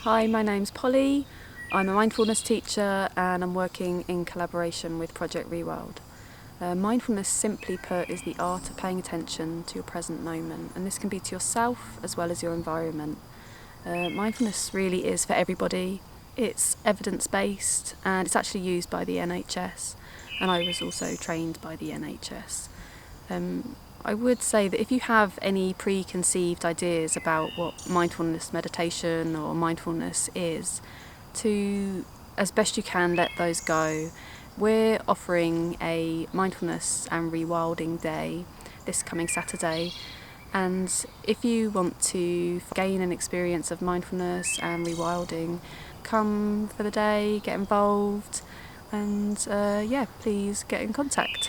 Hi, my name's Polly. I'm a mindfulness teacher and I'm working in collaboration with Project Reworld. Mindfulness, simply put, is the art of paying attention to your present moment, and this can be to yourself as well as your environment. Mindfulness really is for everybody. It's evidence-based and it's actually used by the NHS, and I was also trained by the NHS. I would say that if you have any preconceived ideas about what mindfulness meditation or mindfulness is, to, as best you can, let those go. We're offering a mindfulness and rewilding day this coming Saturday, and if you want to gain an experience of mindfulness and rewilding, come for the day, get involved, and please get in contact.